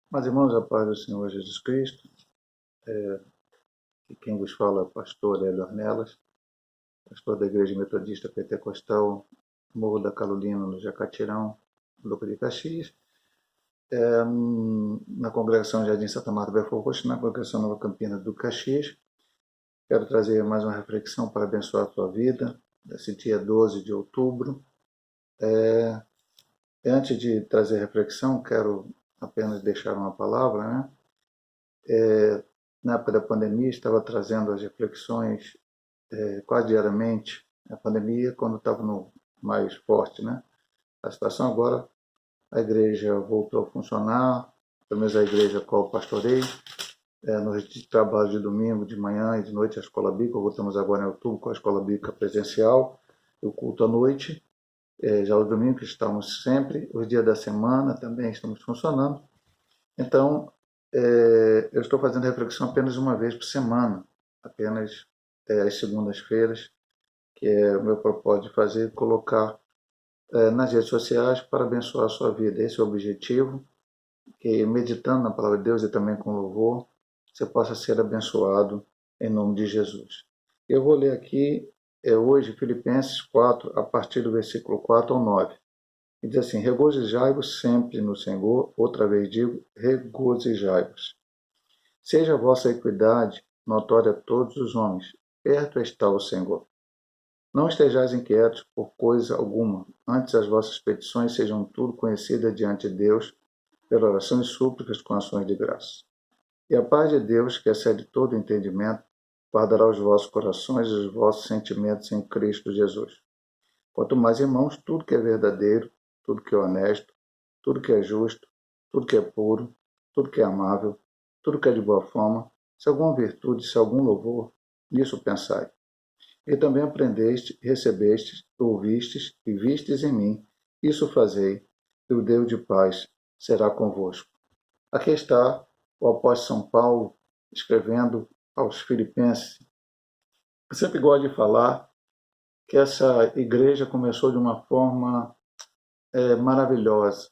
Mas, irmãos, a paz do Senhor Jesus Cristo, e quem vos fala é o pastor Hélio Ornelas, pastor da Igreja Metodista Pentecostal, Morro da Carolina, no Jacatirão, Duque de Caxias, na congregação Jardim Santa Marta Belfort Roxo, na congregação Nova Campina do Caxias. Quero trazer mais uma reflexão para abençoar a tua vida, desse dia 12 de outubro. Antes de trazer reflexão, quero apenas deixar uma palavra, né? Na época da pandemia, estava trazendo as reflexões quase diariamente. A pandemia, quando estava no mais forte, né? A situação agora, a igreja voltou a funcionar, pelo menos a igreja a qual eu pastorei, nos trabalhos de domingo, de manhã e de noite a escola bíblica. Voltamos agora em outubro com a escola bíblica presencial, o culto à noite. Já os domingos estamos sempre, os dias da semana também estamos funcionando. Então, eu estou fazendo reflexão apenas uma vez por semana, apenas às segundas-feiras, que é o meu propósito de fazer, colocar nas redes sociais para abençoar a sua vida. Esse é o objetivo, que meditando na palavra de Deus e também com louvor, você possa ser abençoado em nome de Jesus. Eu vou ler aqui hoje Filipenses 4, a partir do versículo 4 ao 9. E diz assim: regozijai-vos sempre no Senhor, outra vez digo, regozijai-vos. Seja a vossa equidade notória a todos os homens, perto está o Senhor. Não estejais inquietos por coisa alguma, antes as vossas petições sejam tudo conhecidas diante de Deus, pela oração e súplicas com ações de graça. E a paz de Deus, que excede todo entendimento, guardará os vossos corações e os vossos sentimentos em Cristo Jesus. Quanto mais, irmãos, tudo que é verdadeiro, tudo que é honesto, tudo que é justo, tudo que é puro, tudo que é amável, tudo que é de boa fama, se alguma virtude, se algum louvor, nisso pensai. E também aprendeste, recebestes, ouvistes e vistes em mim, isso fazei, e o Deus de paz será convosco. Aqui está o apóstolo São Paulo escrevendo aos Filipenses. Eu sempre gosto de falar que essa igreja começou de uma forma maravilhosa.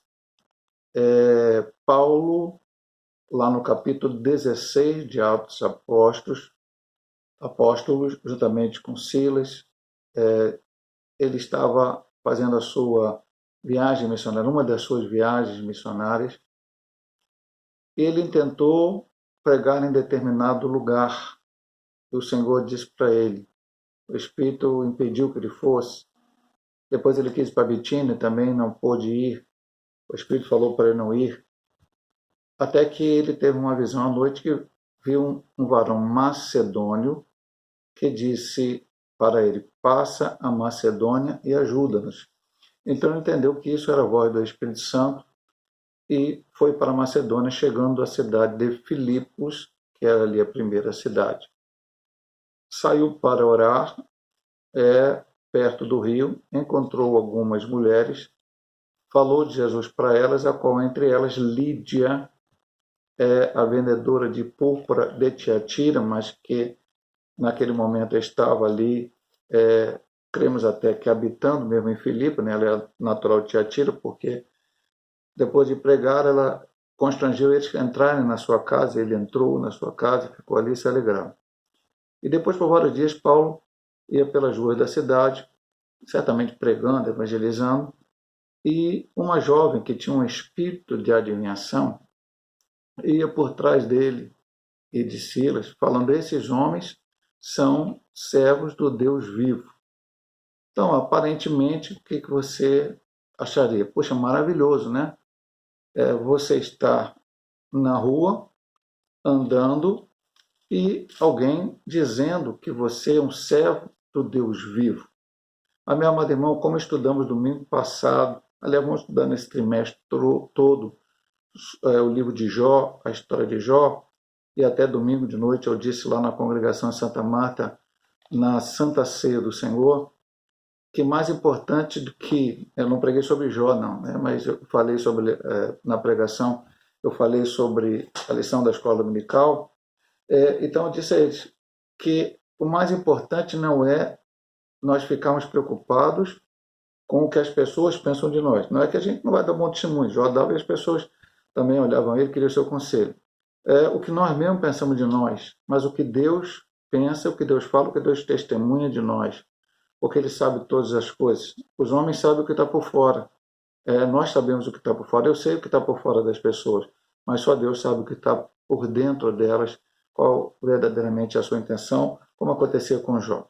Paulo, lá no capítulo 16 de Atos Apóstolos, juntamente com Silas, ele estava fazendo a sua viagem missionária, uma das suas viagens missionárias. Ele tentou pregar em determinado lugar. E o Senhor disse para ele, o Espírito impediu que ele fosse. Depois ele quis ir para Bitínia, também não pôde ir. O Espírito falou para ele não ir. Até que ele teve uma visão à noite que viu um varão macedônio que disse para ele, passa a Macedônia e ajuda-nos. Então ele entendeu que isso era a voz do Espírito Santo e foi para a Macedônia, chegando à cidade de Filipos, que era ali a primeira cidade. Saiu para orar, perto do rio, encontrou algumas mulheres, falou de Jesus para elas, a qual entre elas Lídia, a vendedora de púrpura de Tiatira, mas que naquele momento estava ali, cremos até que habitando mesmo em Filipe, né? Ela é natural de Tiatira, porque depois de pregar, ela constrangeu eles a entrarem na sua casa, ele entrou na sua casa, ficou ali se alegrando. E depois, por vários dias, Paulo ia pelas ruas da cidade, certamente pregando, evangelizando, e uma jovem que tinha um espírito de adivinhação ia por trás dele e de Silas, falando: esses homens são servos do Deus vivo. Então, aparentemente, o que você acharia? Poxa, maravilhoso, né? Você está na rua, andando, e alguém dizendo que você é um servo do Deus vivo. A minha amada irmã, como estudamos domingo passado, aliás, vamos estudar nesse trimestre todo o livro de Jó, a história de Jó, e até domingo de noite eu disse lá na congregação Santa Marta, na Santa Ceia do Senhor, que mais importante do que, eu não preguei sobre Jó não, né, mas eu falei sobre, na pregação, eu falei sobre a lição da escola dominical. Então eu disse a eles que o mais importante não é nós ficarmos preocupados com o que as pessoas pensam de nós. Não é que a gente não vai dar bom testemunho, Jó dava e as pessoas também olhavam ele e queriam o seu conselho. O que nós mesmos pensamos de nós, mas o que Deus pensa, o que Deus fala, o que Deus testemunha de nós, porque Ele sabe todas as coisas. Os homens sabem o que está por fora. Nós sabemos o que está por fora. Eu sei o que está por fora das pessoas, mas só Deus sabe o que está por dentro delas, qual verdadeiramente é a sua intenção, como acontecia com Jó.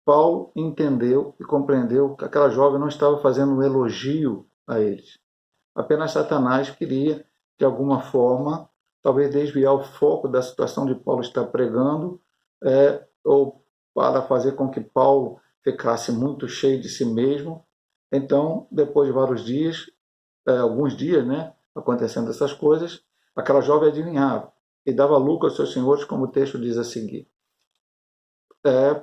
Paulo entendeu e compreendeu que aquela jovem não estava fazendo um elogio a eles. Apenas Satanás queria, de alguma forma, talvez desviar o foco da situação de Paulo estar pregando, ou para fazer com que Paulo ficasse muito cheio de si mesmo. Então, depois de vários dias, alguns dias, né, acontecendo essas coisas, aquela jovem adivinhava e dava lucro aos seus senhores, como o texto diz a seguir.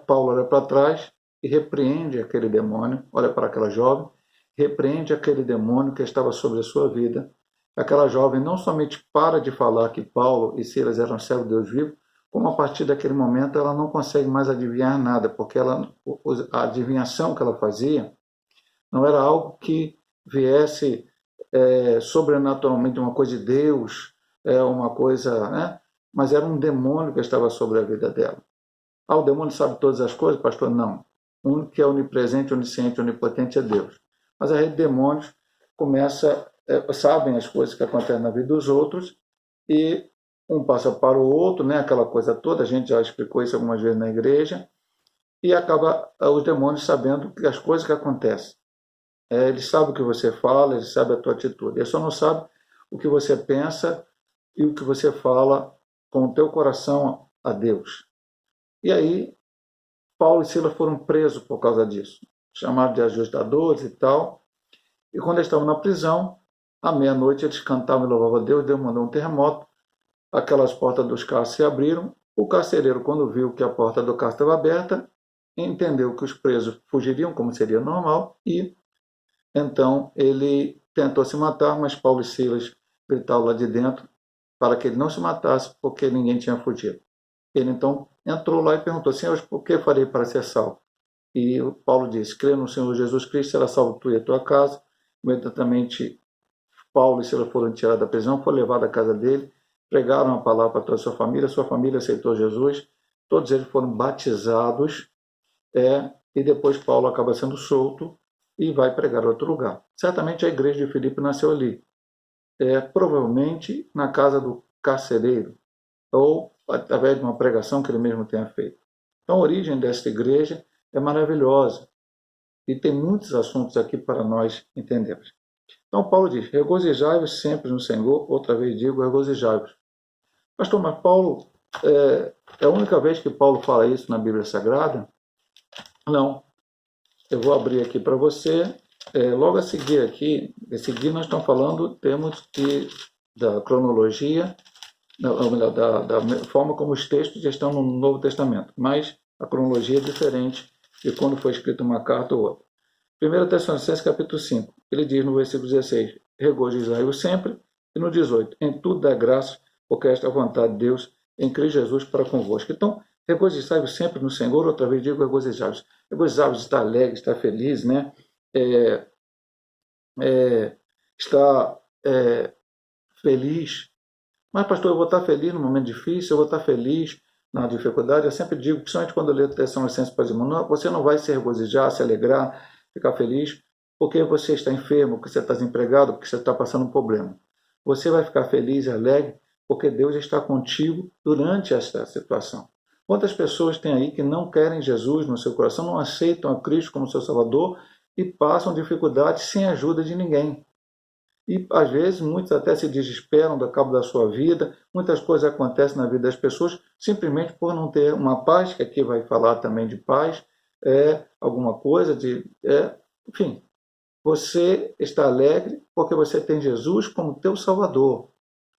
Paulo olha para trás e repreende aquele demônio, olha para aquela jovem, repreende aquele demônio que estava sobre a sua vida. Aquela jovem não somente para de falar que Paulo e Silas eram servos de Deus vivo, como a partir daquele momento ela não consegue mais adivinhar nada, porque a adivinhação que ela fazia não era algo que viesse sobrenaturalmente, uma coisa de Deus, uma coisa, né? Mas era um demônio que estava sobre a vida dela. O demônio sabe todas as coisas, pastor? Não. O único que é onipresente, onisciente, onipotente é Deus. Mas a rede de demônios sabem as coisas que acontecem na vida dos outros e um passa para o outro, né? Aquela coisa toda, a gente já explicou isso algumas vezes na igreja, e acaba os demônios sabendo as coisas que acontecem. Eles sabem o que você fala, eles sabem a tua atitude. Eles só não sabem o que você pensa e o que você fala com o teu coração a Deus. E aí, Paulo e Silas foram presos por causa disso, chamados de ajustadores e tal. E quando eles estavam na prisão, à meia-noite eles cantavam e louvavam a Deus, Deus mandou um terremoto, aquelas portas dos cárceres se abriram, o carcereiro, quando viu que a porta do cárcere estava aberta, entendeu que os presos fugiriam, como seria normal, e então ele tentou se matar, mas Paulo e Silas gritavam lá de dentro para que ele não se matasse, porque ninguém tinha fugido. Ele então entrou lá e perguntou: Senhor, por que farei para ser salvo? E Paulo disse: crê no Senhor Jesus Cristo, será salvo tu e a tua casa. Imediatamente Paulo e Silas foram tirados da prisão, foram levados à casa dele, pregaram a palavra para toda a sua família aceitou Jesus, todos eles foram batizados, e depois Paulo acaba sendo solto e vai pregar em outro lugar. Certamente a igreja de Filipe nasceu ali, provavelmente na casa do carcereiro, ou através de uma pregação que ele mesmo tenha feito. Então a origem desta igreja é maravilhosa e tem muitos assuntos aqui para nós entendermos. Então Paulo diz: regozijai-vos sempre no Senhor, outra vez digo, regozijai-vos. Pastor, mas Paulo, é a única vez que Paulo fala isso na Bíblia Sagrada? Não. Eu vou abrir aqui para você. Logo a seguir aqui, nós estamos falando, temos da cronologia, ou melhor, da forma como os textos já estão no Novo Testamento, mas a cronologia é diferente de quando foi escrita uma carta ou outra. 1 Tessalonicenses capítulo 5, ele diz no versículo 16: regozijai-vos sempre, e no 18: em tudo dá graças, porque esta é a vontade de Deus em Cristo Jesus para convosco. Então, regozijai-vos sempre no Senhor, outra vez digo regozijai-vos. Regozijai-vos, está alegre, está feliz, né? Está feliz. Mas, pastor, eu vou estar feliz no momento difícil, eu vou estar feliz na dificuldade. Eu sempre digo, principalmente quando eu leio Tessalonicenses para os irmãos, você não vai se regozijar, se alegrar, ficar feliz, porque você está enfermo, porque você está desempregado, porque você está passando um problema. Você vai ficar feliz e alegre porque Deus está contigo durante esta situação. Quantas pessoas tem aí que não querem Jesus no seu coração, não aceitam a Cristo como seu Salvador e passam dificuldades sem a ajuda de ninguém? E, às vezes, muitos até se desesperam do cabo da sua vida, muitas coisas acontecem na vida das pessoas simplesmente por não ter uma paz, que aqui vai falar também de paz, alguma coisa enfim, você está alegre porque você tem Jesus como teu Salvador.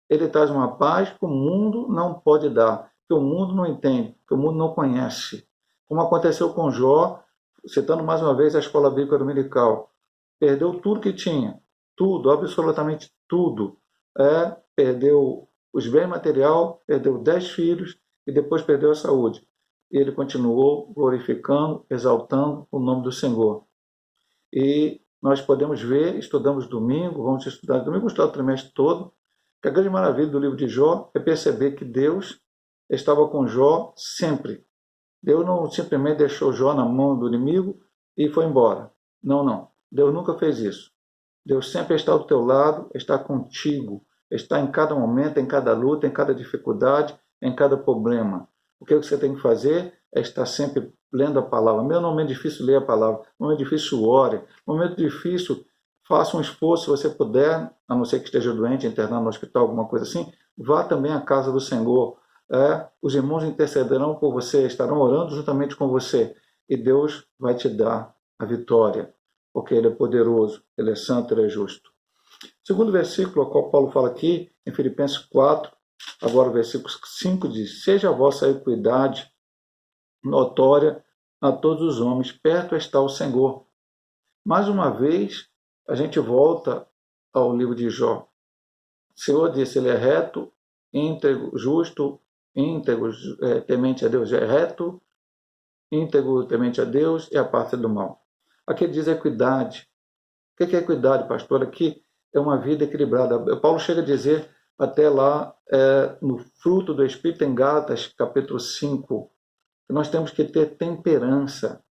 Ele traz uma paz que o mundo não pode dar, que o mundo não entende, que o mundo não conhece. Como aconteceu com Jó, citando mais uma vez a escola bíblica dominical, perdeu tudo que tinha, tudo, absolutamente tudo. Perdeu os bens material, perdeu 10 filhos e depois perdeu a saúde. E ele continuou glorificando, exaltando o nome do Senhor. E nós podemos ver, estudamos domingo, vamos estudar domingo, estudar o trimestre todo, que a grande maravilha do livro de Jó é perceber que Deus estava com Jó sempre. Deus não simplesmente deixou Jó na mão do inimigo e foi embora. Não, não. Deus nunca fez isso. Deus sempre está ao teu lado, está contigo, está em cada momento, em cada luta, em cada dificuldade, em cada problema. O que você tem que fazer é estar sempre lendo a palavra. Mesmo no momento difícil, leia a palavra. No momento difícil, ore. No momento difícil, faça um esforço, se você puder, a não ser que esteja doente, internado no hospital, alguma coisa assim, vá também à casa do Senhor. Os irmãos intercederão por você, estarão orando juntamente com você, e Deus vai te dar a vitória, porque Ele é poderoso, Ele é santo, Ele é justo. Segundo versículo, ao qual Paulo fala aqui, em Filipenses 4, agora o versículo 5 diz: seja a vossa equidade notória a todos os homens, perto está o Senhor. Mais uma vez, a gente volta ao livro de Jó. O Senhor disse, ele é reto, íntegro, justo, íntegro, temente a Deus, é reto, íntegro, temente a Deus e aparta do mal. Aqui ele diz equidade. O que é equidade, pastor? Aqui é uma vida equilibrada. Paulo chega a dizer até lá, no fruto do Espírito, em Gálatas, capítulo 5, que nós temos que ter temperança.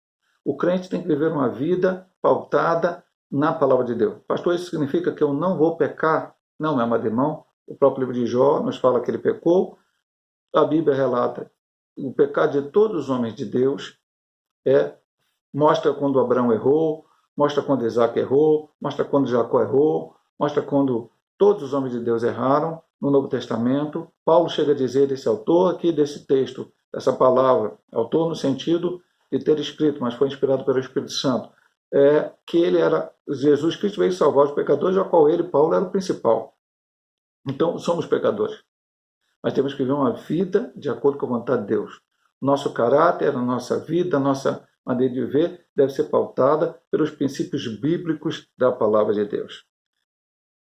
O crente tem que viver uma vida pautada na palavra de Deus. Pastor, isso significa que eu não vou pecar? Não, meu amado irmão. O próprio livro de Jó nos fala que ele pecou. A Bíblia relata o pecado de todos os homens de Deus. Mostra quando Abraão errou, mostra quando Isaac errou, mostra quando Jacó errou, mostra quando todos os homens de Deus erraram no Novo Testamento. Paulo chega a dizer, esse autor aqui desse texto, essa palavra, autor no sentido de ter escrito, mas foi inspirado pelo Espírito Santo, que ele era, Jesus Cristo veio salvar os pecadores, a qual ele, Paulo, era o principal. Então, somos pecadores, mas temos que viver uma vida de acordo com a vontade de Deus. Nosso caráter, a nossa vida, a nossa maneira de viver deve ser pautada pelos princípios bíblicos da palavra de Deus.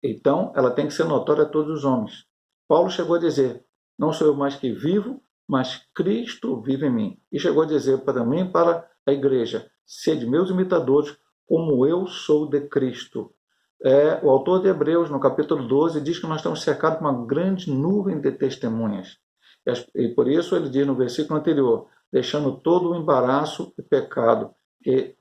Então, ela tem que ser notória a todos os homens. Paulo chegou a dizer, não sou eu mais que vivo, mas Cristo vive em mim. E chegou a dizer para mim, para a igreja, sede meus imitadores, como eu sou de Cristo. O autor de Hebreus, no capítulo 12, diz que nós estamos cercados por uma grande nuvem de testemunhas. E por isso ele diz no versículo anterior, deixando todo o embaraço e pecado que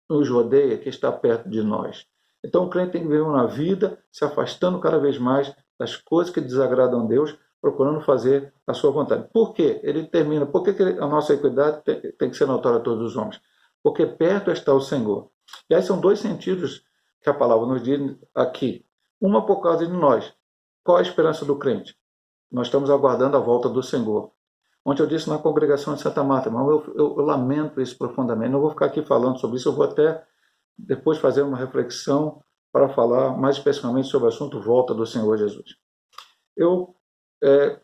nos rodeia, que está perto de nós. Então o crente tem que viver uma vida se afastando cada vez mais das coisas que desagradam a Deus, procurando fazer a sua vontade. Por quê? Ele termina, por que a nossa equidade tem que ser notória a todos os homens? Porque perto está o Senhor. E aí são dois sentidos que a palavra nos diz aqui. Uma por causa de nós. Qual a esperança do crente? Nós estamos aguardando a volta do Senhor. Ontem eu disse na congregação de Santa Marta, mas eu lamento isso profundamente. Não vou ficar aqui falando sobre isso, eu vou até depois fazer uma reflexão para falar mais especificamente sobre o assunto volta do Senhor Jesus. Eu,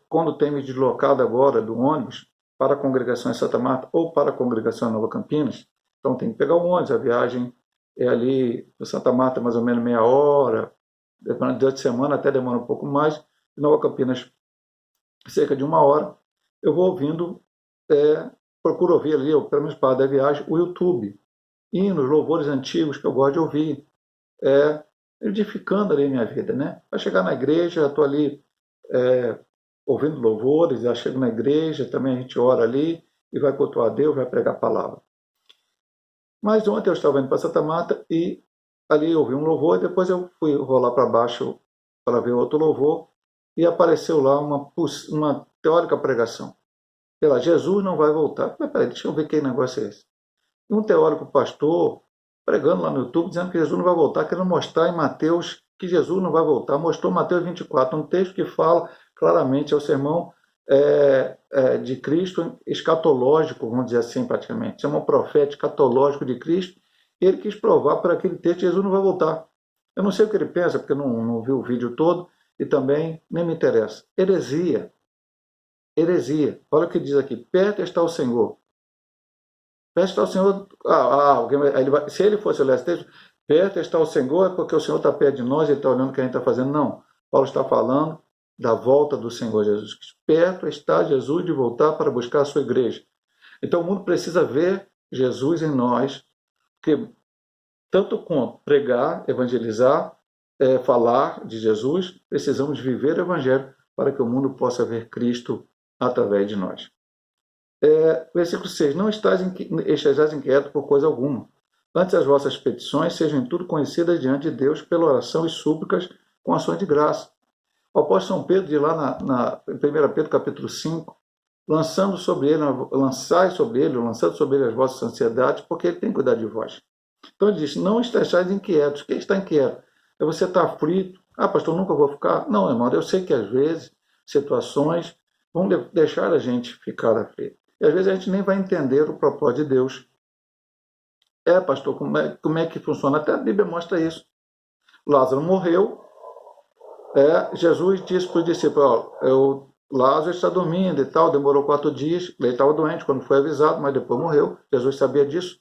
quando tenho me deslocado agora do ônibus para a congregação em Santa Marta ou para a congregação em Nova Campinas, então tem que pegar o ônibus, a viagem é ali do Santa Marta mais ou menos meia hora, durante a semana até demora um pouco mais, em Nova Campinas cerca de uma hora, eu vou ouvindo, procuro ouvir ali, pelo menos para da viagem, o YouTube, hinos, louvores antigos que eu gosto de ouvir, edificando ali a minha vida, né? Para chegar na igreja, eu estou ali ouvindo louvores, já chego na igreja, também a gente ora ali e vai cultuar a Deus, vai pregar a palavra. Mas ontem eu estava indo para Santa Marta e ali eu ouvi um louvor, e depois eu fui rolar para baixo para ver outro louvor e apareceu lá uma teórica pregação. Pela Jesus não vai voltar. Mas peraí, deixa eu ver que negócio é esse. E um teórico pastor pregando lá no YouTube dizendo que Jesus não vai voltar, querendo mostrar em Mateus que Jesus não vai voltar. Mostrou Mateus 24, um texto que fala claramente, é o sermão de Cristo escatológico, vamos dizer assim praticamente. Sermão profético escatológico de Cristo. E ele quis provar por aquele texto que Jesus não vai voltar. Eu não sei o que ele pensa, porque eu não vi o vídeo todo e também nem me interessa. Heresia. Heresia. Olha o que diz aqui. Perto está o Senhor. Perto está o Senhor. Se ele fosse olhar esse texto, perto está o Senhor, é porque o Senhor está perto de nós e ele está olhando o que a gente está fazendo. Não. Paulo está falando da volta do Senhor Jesus Cristo. Perto está Jesus de voltar para buscar a sua igreja. Então o mundo precisa ver Jesus em nós, porque Tanto quanto pregar, evangelizar, falar de Jesus, precisamos viver o Evangelho para que o mundo possa ver Cristo através de nós. Versículo 6. Não estejais inquietos por coisa alguma. Antes as vossas petições sejam em tudo conhecidas diante de Deus pela oração e súplicas com ações de graça. O apóstolo São Pedro diz lá em 1 Pedro capítulo 5, lançando sobre ele as vossas ansiedades, porque ele tem cuidado de vós. Então ele diz, não estejais inquietos. Quem está inquieto? É você estar aflito. Ah, pastor, nunca vou ficar. Não, irmão, eu sei que às vezes situações vão deixar a gente ficar aflito. E às vezes a gente nem vai entender o propósito de Deus. Pastor, como é que funciona? Até a Bíblia mostra isso. Lázaro morreu. Jesus disse para os discípulos, Lázaro está dormindo e tal, demorou 4 dias, ele estava doente quando foi avisado, mas depois morreu. Jesus sabia disso.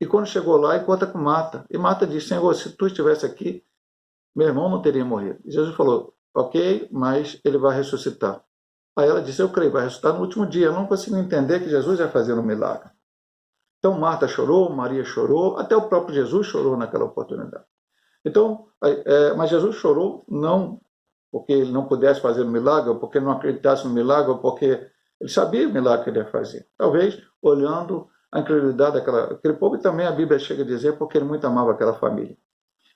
E quando chegou lá, encontra com Marta. E Marta disse, Senhor, se tu estivesse aqui, meu irmão não teria morrido. E Jesus falou, ok, mas ele vai ressuscitar. Aí ela disse, eu creio, vai ressuscitar no último dia. Eu não consigo entender que Jesus ia fazer um milagre. Então Marta chorou, Maria chorou, até o próprio Jesus chorou naquela oportunidade. Então, mas Jesus chorou não porque ele não pudesse fazer o milagre, ou porque ele não acreditasse no milagre, ou porque ele sabia o milagre que ele ia fazer. Talvez olhando a incredulidade daquele povo, e também a Bíblia chega a dizer porque ele muito amava aquela família.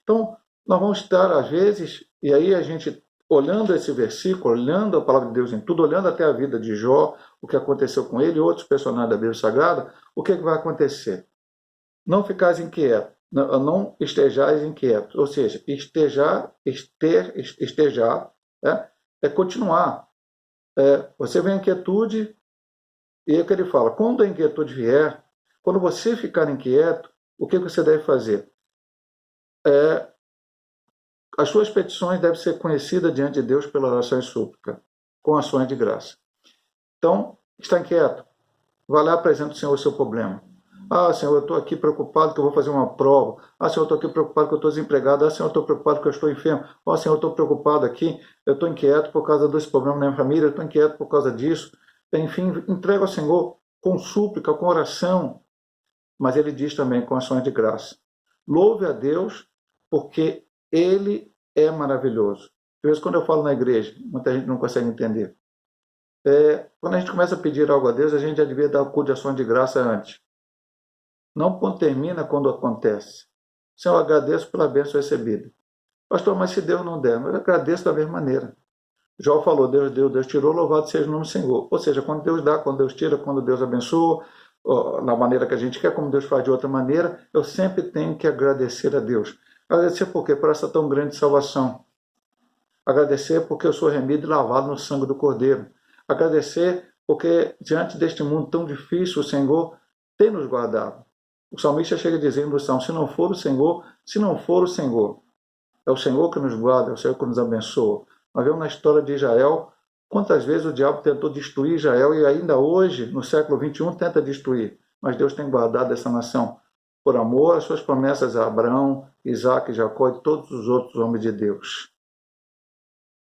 Então, nós vamos estar, às vezes, e aí a gente, olhando esse versículo, olhando a palavra de Deus em tudo, olhando até a vida de Jó, o que aconteceu com ele e outros personagens da Bíblia Sagrada, o que vai acontecer? Não ficais inquietos, não estejais inquietos, ou seja, estejar é continuar. Você vê a inquietude, e é o que ele fala, quando a inquietude vier, quando você ficar inquieto, o que você deve fazer? As suas petições devem ser conhecidas diante de Deus pela oração e súplica, com ações de graça. Então, está inquieto? Vai lá e apresenta ao Senhor o seu problema. Ah, Senhor, eu estou aqui preocupado que eu vou fazer uma prova. Ah, Senhor, eu estou aqui preocupado que eu estou desempregado. Ah, Senhor, eu estou preocupado que eu estou enfermo. Ah, Senhor, eu estou preocupado aqui. Eu estou inquieto por causa desse problema na minha família. Eu estou inquieto por causa disso. Enfim, entrega ao Senhor com súplica, com oração. Mas ele diz também com ações de graça. Louve a Deus porque Ele é maravilhoso. Às vezes, quando eu falo na igreja, muita gente não consegue entender. Quando a gente começa a pedir algo a Deus, a gente já devia dar o culto de ações de graça antes. Não termina quando acontece. Senhor, eu agradeço pela bênção recebida. Pastor, mas se Deus não der, eu agradeço da mesma maneira. Jó falou, Deus deu, Deus tirou, louvado seja o nome do Senhor. Ou seja, quando Deus dá, quando Deus tira, quando Deus abençoa, na maneira que a gente quer, como Deus faz de outra maneira, eu sempre tenho que agradecer a Deus. Agradecer por quê? Por essa tão grande salvação. Agradecer porque eu sou remido e lavado no sangue do Cordeiro. Agradecer porque diante deste mundo tão difícil, o Senhor tem nos guardado. O salmista chega dizendo no Salmo, se não for o Senhor, é o Senhor que nos guarda, é o Senhor que nos abençoa. Nós vemos na história de Israel, quantas vezes o diabo tentou destruir Israel e ainda hoje, no século XXI, tenta destruir. Mas Deus tem guardado essa nação por amor às suas promessas a Abraão, Isaac, Jacó e todos os outros homens de Deus.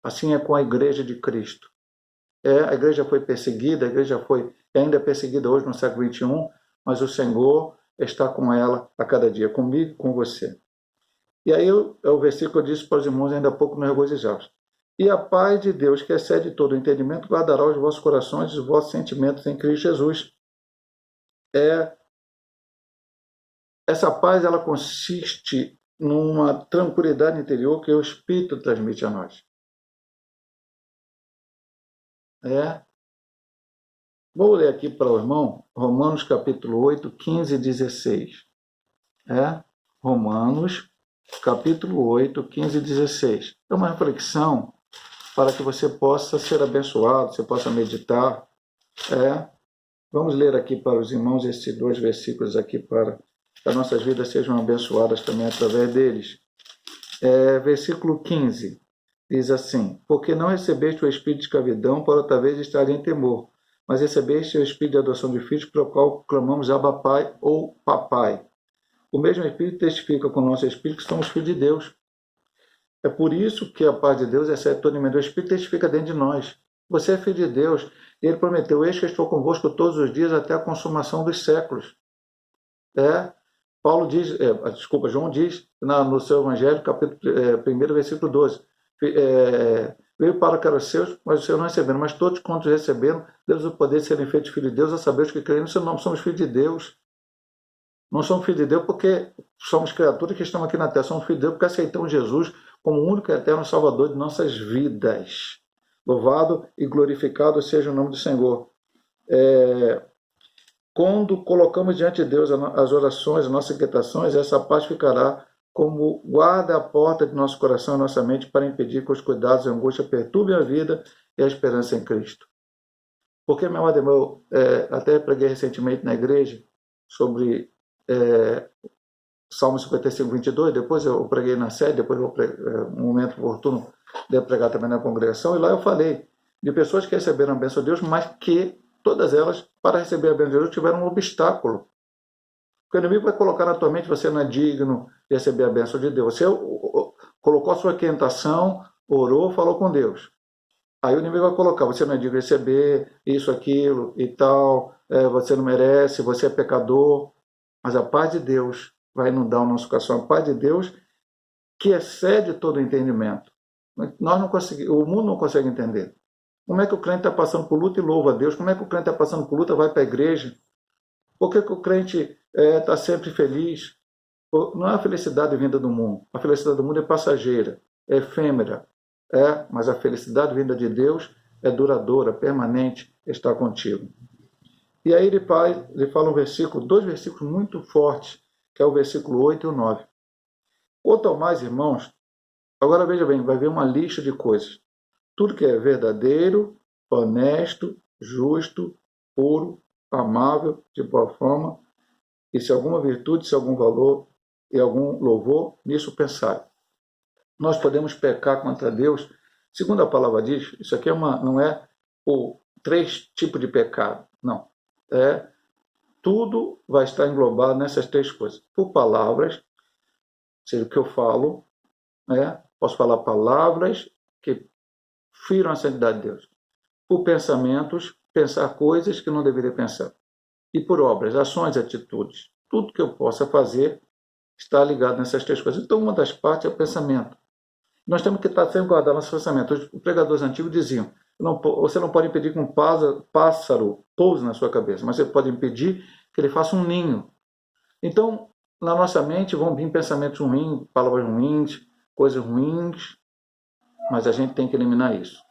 Assim é com a igreja de Cristo. A igreja foi perseguida, a igreja ainda é perseguida hoje no século XXI, mas o Senhor está com ela a cada dia, comigo e com você. E aí o versículo diz para os irmãos ainda há pouco no regozijados. E a paz de Deus, que excede todo o entendimento, guardará os vossos corações e os vossos sentimentos em Cristo Jesus. Essa paz, ela consiste numa tranquilidade interior que o Espírito transmite a nós. Vou ler aqui para o irmão Romanos capítulo 8, 15 e 16. Romanos capítulo 8, 15 e 16. É uma reflexão para que você possa ser abençoado, você possa meditar. Vamos ler aqui para os irmãos esses 2 versículos aqui para que as nossas vidas sejam abençoadas também através deles. Versículo 15 diz assim, porque não recebeste o espírito de escravidão para outra vez estar em temor, mas recebeste o espírito de adoção de filhos, pelo qual clamamos Abba Pai ou Papai. O mesmo Espírito testifica com o nosso Espírito que somos filhos de Deus. É por isso que a paz de Deus excede todo entendimento. O Espírito testifica dentro de nós. Você é filho de Deus. E Ele prometeu, eis que estou convosco todos os dias até a consumação dos séculos. Paulo diz, João diz no seu Evangelho, capítulo 1, versículo 12, veio para que eram seus, mas os seus não receberam, mas todos quantos receberam, Deus o poder de serem feitos filhos de Deus, a saber os que creem no seu nome. Somos filhos de Deus. Não somos filhos de Deus porque somos criaturas que estão aqui na terra, somos filhos de Deus porque aceitamos Jesus como o único e eterno Salvador de nossas vidas. Louvado e glorificado seja o nome do Senhor. Quando colocamos diante de Deus as orações, as nossas inquietações, essa paz ficará como guarda a porta de nosso coração e nossa mente para impedir que os cuidados e a angústia perturbem a vida e a esperança em Cristo. Porque, meu amado irmão, até preguei recentemente na igreja sobre Salmo 55, 22, depois eu preguei na sede, depois eu um momento oportuno de pregar também na congregação, e lá eu falei de pessoas que receberam a bênção de Deus, mas que todas elas, para receber a bênção de Deus, tiveram um obstáculo. Porque o inimigo vai colocar na tua mente, você não é digno de receber a bênção de Deus. Você colocou a sua quentação, orou, falou com Deus. Aí o inimigo vai colocar, você não é digno de receber isso, aquilo e tal, você não merece, você é pecador. Mas a paz de Deus vai inundar o nosso coração. A paz de Deus que excede todo o entendimento. Nós não conseguimos, o mundo não consegue entender. Como é que o crente está passando por luta e louva a Deus? Como é que o crente está passando por luta e vai para a igreja? Por que o crente está sempre feliz? Não é a felicidade vinda do mundo. A felicidade do mundo é passageira, é efêmera. Mas a felicidade vinda de Deus é duradoura, permanente, está contigo. E aí ele fala dois versículos muito fortes, que é o versículo 8 e o 9. Quanto ao mais, irmãos, agora veja bem, vai ver uma lista de coisas. Tudo que é verdadeiro, honesto, justo, puro, amável, de boa fama, e se alguma virtude, se algum valor e algum louvor, nisso pensai. Nós podemos pecar contra Deus, segundo a palavra diz, isso aqui não é o 3 tipos de pecado, não. Tudo vai estar englobado nessas 3 coisas. Por palavras, ou seja, o que eu falo, posso falar palavras que firam a santidade de Deus. Por pensamentos, pensar coisas que não deveria pensar. E por obras, ações, atitudes. Tudo que eu possa fazer está ligado nessas 3 coisas. Então, uma das partes é o pensamento. Nós temos que estar sempre guardando nosso pensamento. Os pregadores antigos diziam, você não pode impedir que um pássaro pouse na sua cabeça, mas você pode impedir que ele faça um ninho. Então, na nossa mente vão vir pensamentos ruins, palavras ruins, coisas ruins, mas a gente tem que eliminar isso.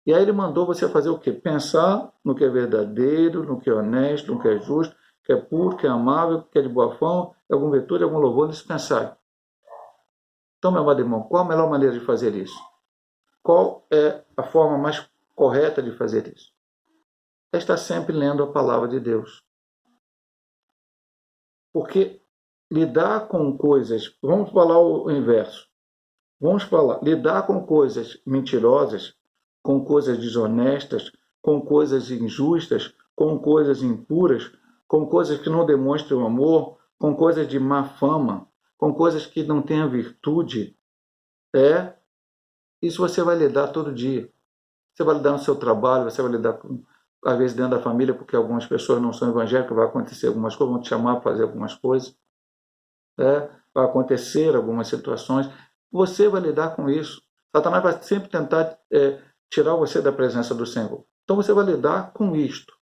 E aí ele mandou você fazer o quê? Pensar no que é verdadeiro, no que é honesto, no que é justo, que é puro, que é amável, que é de boa fama, alguma virtude, algum louvor, nisso pensar. Então, meu amado irmão, qual a melhor maneira de fazer isso? Qual é a forma mais correta de fazer isso? É estar sempre lendo a palavra de Deus. Porque lidar com coisas, vamos falar o inverso. Lidar com coisas mentirosas, com coisas desonestas, com coisas injustas, com coisas impuras, com coisas que não demonstram amor, com coisas de má fama, com coisas que não tenham virtude, isso você vai lidar todo dia. Você vai lidar no seu trabalho, você vai lidar, às vezes, dentro da família, porque algumas pessoas não são evangélicas, vai acontecer algumas coisas, vão te chamar para fazer algumas coisas, vai acontecer algumas situações. Você vai lidar com isso. Satanás vai sempre tentar tirar você da presença do Senhor. Então você vai lidar com isto.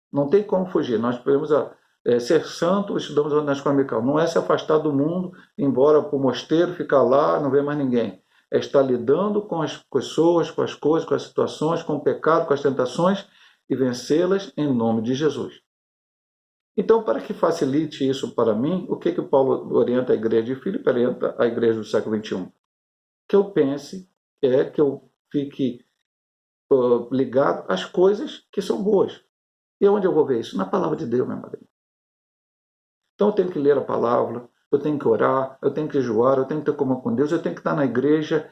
Não tem como fugir. Nós podemos ser santos, estudamos na escola dominical. Não é se afastar do mundo, ir embora para o mosteiro, ficar lá, não ver mais ninguém. É estar lidando com as pessoas, com as coisas, com as situações, com o pecado, com as tentações e vencê-las em nome de Jesus. Então, para que facilite isso para mim, o que o Paulo orienta a igreja de Filipe, orienta a igreja do século XXI? Que eu pense, que eu fique ligado às coisas que são boas. E onde eu vou ver isso? Na palavra de Deus, meu marido. Então eu tenho que ler a palavra, eu tenho que orar, eu tenho que jejuar, eu tenho que ter comunhão com Deus, eu tenho que estar na igreja.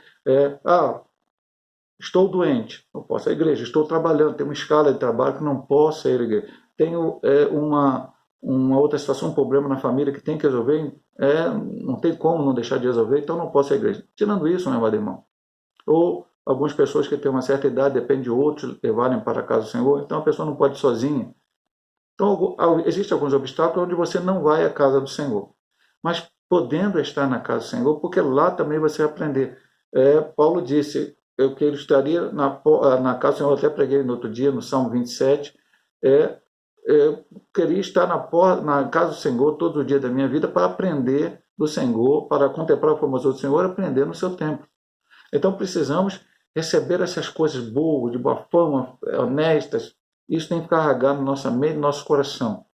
Estou doente, não posso ir à igreja. Estou trabalhando, tenho uma escala de trabalho que não posso ir à igreja. Tenho uma outra situação, um problema na família que tem que resolver, não tem como não deixar de resolver, então não posso ir à igreja. Tirando isso, meu amado irmão, ou algumas pessoas que têm uma certa idade, depende de outros levarem para a casa do Senhor, então a pessoa não pode ir sozinha. Então existem alguns obstáculos onde você não vai à casa do Senhor. mas podendo estar na casa do Senhor, porque lá também você vai aprender. Paulo disse, eu que ele estaria na casa do Senhor, eu até preguei no outro dia, no Salmo 27, eu queria estar na casa do Senhor todo o dia da minha vida para aprender do Senhor, para contemplar o formosura do Senhor, aprender no seu templo. Então precisamos receber essas coisas boas, de boa fama, honestas. Isso tem que carregar no nosso mente, no nosso coração.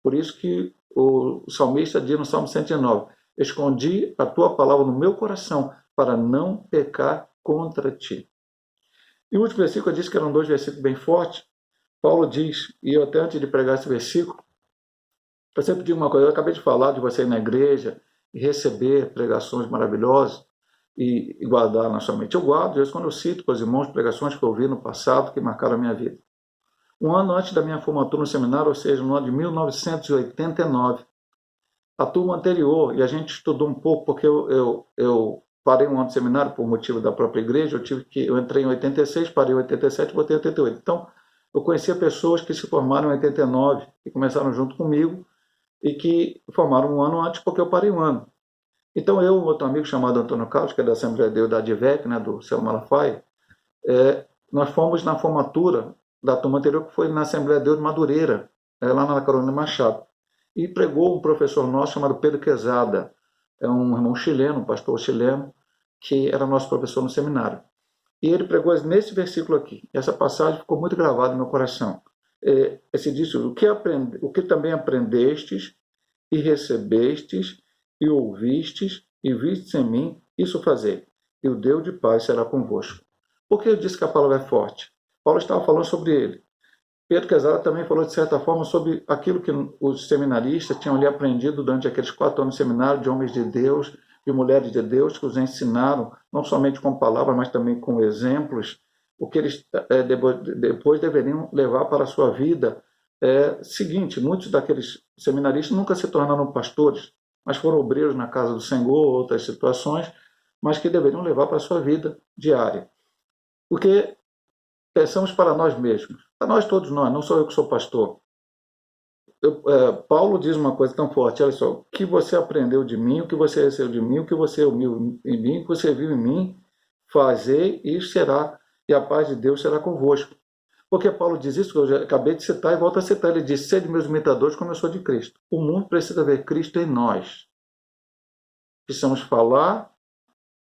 Por isso que o salmista diz no Salmo 109, escondi a tua palavra no meu coração para não pecar contra ti. E o último versículo, eu disse que eram 2 versículos bem fortes. Paulo diz, e eu até antes de pregar esse versículo, eu sempre digo uma coisa, eu acabei de falar de você ir na igreja e receber pregações maravilosas e guardar na sua mente. Eu guardo, às vezes, quando eu cito para os irmãos pregações que eu ouvi no passado que marcaram a minha vida. Um ano antes da minha formatura no seminário, ou seja, no ano de 1989, a turma anterior, e a gente estudou um pouco, porque eu parei um ano de seminário por motivo da própria igreja, eu entrei em 86, parei em 87 e voltei em 88. Então, eu conhecia pessoas que se formaram em 89 e começaram junto comigo e que formaram um ano antes porque eu parei um ano. Então, eu e um outro amigo chamado Antônio Carlos, que é da Assembleia de Deus da ADVEC, né, do Céu Malafaia, nós fomos na formatura da turma anterior, que foi na Assembleia de Deus de Madureira, lá na Carolina Machado. E pregou um professor nosso chamado Pedro Quezada, um irmão chileno, um pastor chileno, que era nosso professor no seminário. E ele pregou nesse versículo aqui. Essa passagem ficou muito gravada no meu coração. Esse disse, o que também aprendestes e recebestes e ouvistes e vistes em mim, isso fazei, e o Deus de paz será convosco. Por que eu disse que a palavra é forte? Paulo estava falando sobre ele. Pedro Quezada também falou, de certa forma, sobre aquilo que os seminaristas tinham ali aprendido durante aqueles 4 anos de seminário, de homens de Deus, de mulheres de Deus, que os ensinaram, não somente com palavras, mas também com exemplos, o que eles depois deveriam levar para a sua vida. Seguinte, muitos daqueles seminaristas nunca se tornaram pastores, mas foram obreiros na casa do Senhor, outras situações, mas que deveriam levar para a sua vida diária. Porque pensamos para nós mesmos, para nós todos nós, não sou eu que sou pastor. Paulo diz uma coisa tão forte, olha só, o que você aprendeu de mim, o que você recebeu de mim, o que você ouviu em mim, o que você viu em mim, fazei e será, e a paz de Deus será convosco. Porque Paulo diz isso, que eu já acabei de citar e volto a citar, ele diz, sede meus imitadores como eu sou de Cristo. O mundo precisa ver Cristo em nós. Precisamos falar,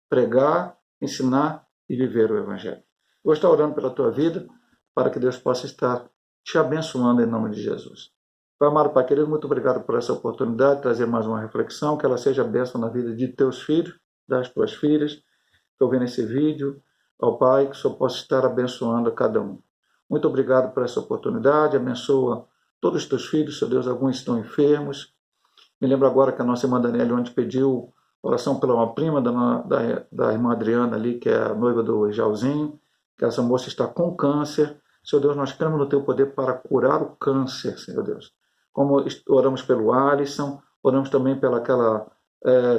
pregar, ensinar e viver o Evangelho. Eu vou estar orando pela tua vida, para que Deus possa estar te abençoando em nome de Jesus. Pai amado, Pai querido, muito obrigado por essa oportunidade de trazer mais uma reflexão, que ela seja bênção na vida de teus filhos, das tuas filhas, que eu vi nesse vídeo, ó Pai, que só possa estar abençoando a cada um. Muito obrigado por essa oportunidade, abençoa todos os teus filhos, Senhor Deus, alguns estão enfermos. Me lembro agora que a nossa irmã Daniela ontem pediu oração pela uma prima da irmã Adriana ali, que é a noiva do Jalzinho, que essa moça está com câncer. Senhor Deus, nós cremos no teu poder para curar o câncer, Senhor Deus. Como oramos pelo Alisson, oramos também pelaquela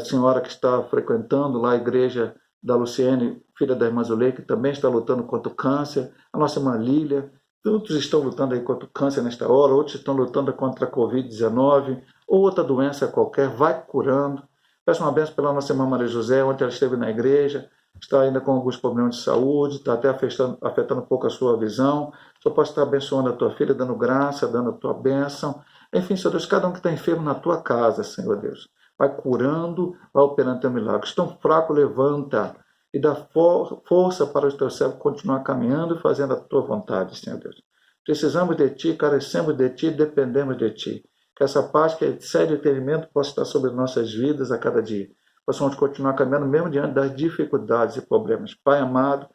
senhora que está frequentando lá a igreja da Luciene, filha da irmã Zulei, que também está lutando contra o câncer, a nossa irmã Lília, muitos estão lutando aí contra o câncer nesta hora, outros estão lutando contra a Covid-19, ou outra doença qualquer, vai curando. Peço uma bênção pela nossa irmã Maria José, ontem ela esteve na igreja, está ainda com alguns problemas de saúde, está até afetando um pouco a sua visão. Só posso estar abençoando a tua filha, dando graça, dando a tua bênção. Enfim, Senhor Deus, cada um que está enfermo na tua casa, Senhor Deus, vai curando, vai operando teu milagre. Estão fraco, levanta e dá força para os teus servos continuar caminhando e fazendo a tua vontade, Senhor Deus. Precisamos de ti, carecemos de ti, dependemos de ti. Que essa paz, que excede o entendimento, possa estar sobre nossas vidas a cada dia. Possamos continuar caminhando mesmo diante das dificuldades e problemas. Pai amado,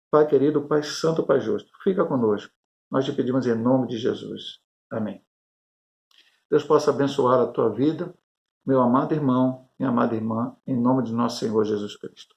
Pai querido, Pai santo, Pai justo, fica conosco. Nós te pedimos em nome de Jesus. Amém. Deus possa abençoar a tua vida, meu amado irmão, minha amada irmã, em nome de nosso Senhor Jesus Cristo.